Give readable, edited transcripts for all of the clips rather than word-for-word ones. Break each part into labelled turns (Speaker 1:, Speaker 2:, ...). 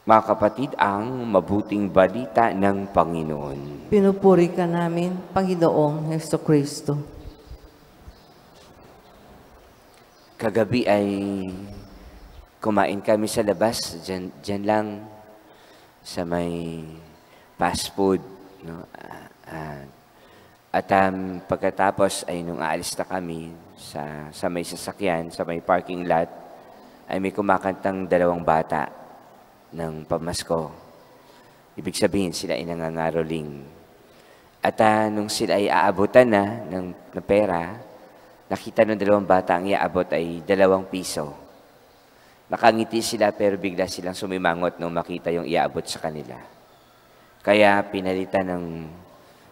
Speaker 1: Mga kapatid, ang mabuting balita ng Panginoon.
Speaker 2: Pinupuri ka namin, Panginoong Hesukristo.
Speaker 1: Kagabi ay kumain kami sa labas, dyan lang sa may fast food. No? Pagkatapos ay nung aalis na kami sa may sasakyan, sa may parking lot, ay may kumakantang dalawang bata ng pamasko. Ibig sabihin sila ay nangangaroling. At nung sila ay aabutan na ng pera, nakita ng dalawang bata ang iaabot ay 2 piso. Nakangiti sila pero bigla silang sumimangot nung makita yung iaabot sa kanila. Kaya pinalitan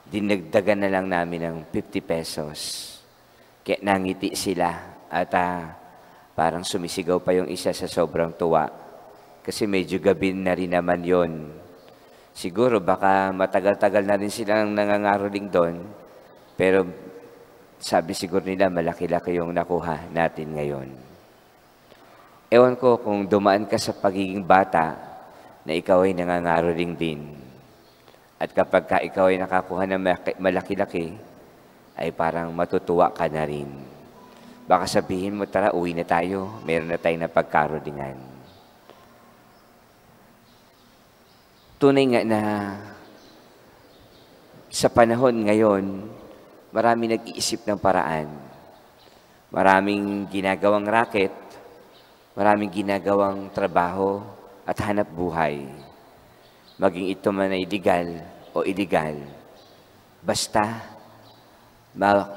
Speaker 1: dinagdagan na lang namin ng 50 pesos. Kaya nangiti sila at parang sumisigaw pa yung isa sa sobrang tuwa. Kasi medyo gabi na rin naman yon. Siguro baka matagal-tagal na rin silang nangangaroling doon. Pero sabi siguro nila malaki-laki yung nakuha natin ngayon. Ewan ko kung dumaan ka sa pagiging bata na ikaw ay nangangaroling din. At kapag ka ikaw ay nakakuha ng malaki-laki, ay parang matutuwa ka na rin. Baka sabihin mo, tara, uwi na tayo. Meron na tayong napagkarolingan. Tunay nga na sa panahon ngayon, marami nag-iisip ng paraan. Maraming ginagawang racket, maraming ginagawang trabaho at hanap buhay. Maging ito man ay legal o illegal, basta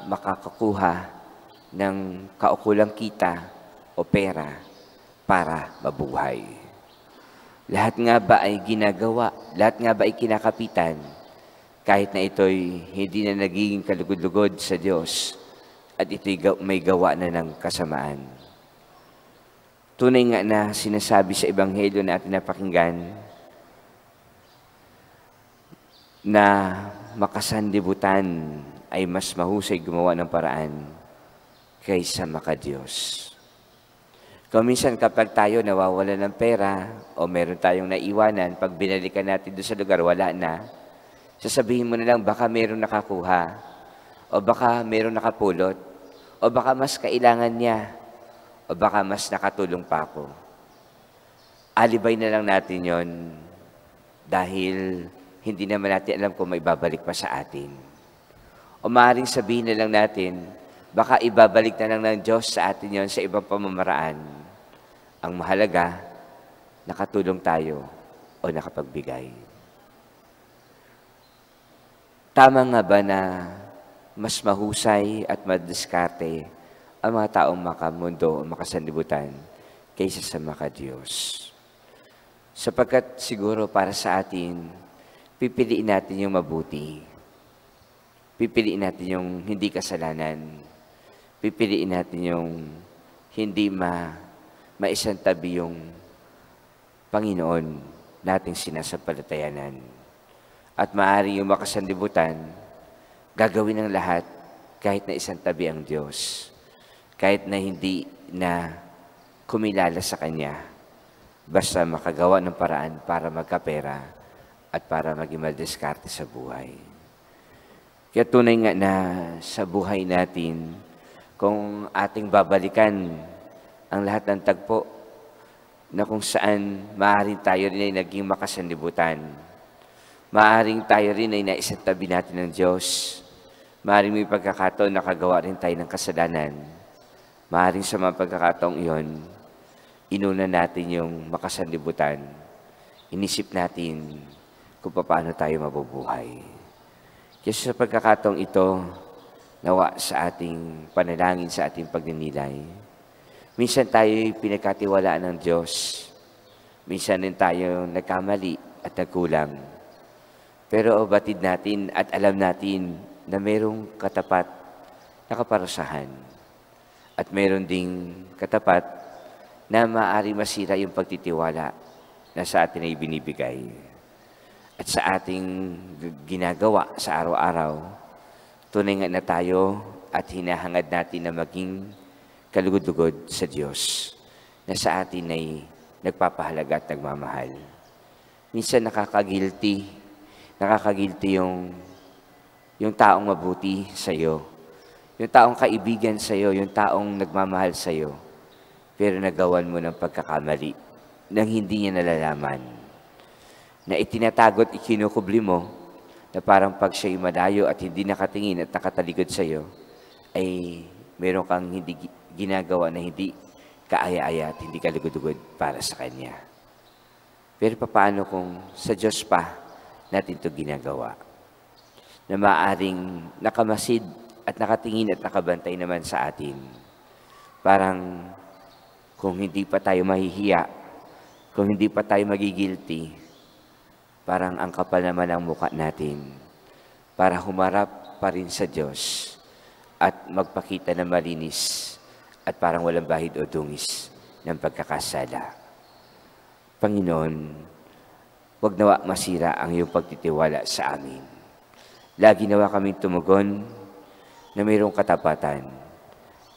Speaker 1: makakakuha ng kaukulang kita o pera para mabuhay. Lahat nga ba ay ginagawa? Lahat nga ba ay kinakapitan? Kahit na ito'y hindi na nagiging kalugod-lugod sa Diyos at ito'y may gawa na ng kasamaan. Tunay nga na sinasabi sa Ebanghelyo na ating napakinggan na makasanlibutan ay mas mahusay gumawa ng paraan kaysa makadiyos. Kung minsan kapag tayo nawawala ng pera o meron tayong naiwanan, pag binalikan natin doon sa lugar, wala na, sasabihin mo na lang baka meron nakakuha o baka meron nakapulot o baka mas kailangan niya o baka mas nakatulong pa ako. Alibay na lang natin yon dahil hindi naman natin alam kung may babalik pa sa atin. O maaaring sabihin na lang natin, baka ibabalik na lang ng Diyos sa atin yon sa ibang pamamaraan. Ang mahalaga, nakatulong tayo o nakapagbigay. Tama nga ba na mas mahusay at madiskarte ang mga taong makamundo o makasanlibutan kaysa sa makadiyos? Sapagkat siguro para sa atin, pipiliin natin yung mabuti. Pipiliin natin yung hindi kasalanan. Pipiliin natin yung hindi maisantabi yung Panginoon nating sinasampalatayanan. At maaari yung makasanlibutan, gagawin ng lahat kahit na isantabi ang Diyos. Kahit na hindi na kumilala sa Kanya. Basta makagawa ng paraan para magkapera at para maging madiskarte sa buhay. Kaya tunay nga na sa buhay natin, kung ating babalikan ang lahat ng tagpo na kung saan maaaring tayo rin ay naging makasanlibutan. Maaaring tayo rin ay naisantabi natin ng Diyos. Maaaring may pagkakataon na kagawa rin tayo ng kasalanan. Maaaring sa mga pagkakataong iyon, inuna natin yung makasanlibutan. Inisip natin kung paano tayo mabubuhay. Kaya sa pagkakataong ito, nawa sa ating panalangin, sa ating pagninilay. Minsan tayo'y pinagkatiwalaan ng Diyos. Minsan din tayo nagkamali at nagkulang. Pero batid natin at alam natin na mayroong katapat na kaparusahan. At mayroon ding katapat na maaari masira yung pagtitiwala na sa atin ay binibigay. At sa ating ginagawa sa araw-araw, tunay nga na tayo at hinahangad natin na maging kalugod-lugod sa Diyos na sa atin ay nagpapahalaga at nagmamahal. Minsan nakakagilty. Nakakagilty yung taong mabuti sa'yo. Yung taong kaibigan sa'yo, yung taong nagmamahal sa'yo. Pero nagawan mo ng pagkakamali nang hindi niya nalalaman. Na itinatago at ikinukubli mo na parang pag siya'y malayo at hindi nakatingin at nakatalikod sa'yo, ay meron kang hindi ginagawa na hindi kaaya-aya at hindi kalugod-ugod para sa Kanya. Pero paano kung sa Diyos pa natin ito ginagawa? Na maaaring nakamasid at nakatingin at nakabantay naman sa atin. Parang kung hindi pa tayo mahihiya, kung hindi pa tayo magigilty, parang ang kapal naman ang mukha natin para humarap pa rin sa Diyos at magpakita na malinis at parang walang bahid o dungis ng pagkakasala. Panginoon, huwag nawa masira ang iyong pagtitiwala sa amin. Lagi nawa kaming tumugon na mayroong katapatan,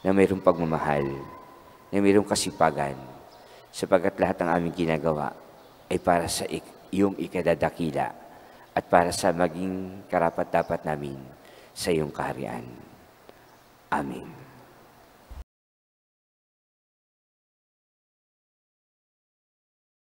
Speaker 1: na mayroong pagmamahal, na mayroong kasipagan, sapagkat lahat ng aming ginagawa ay para sa iyong ikadadakila at para sa maging karapat-dapat namin sa iyong kaharian. Amen.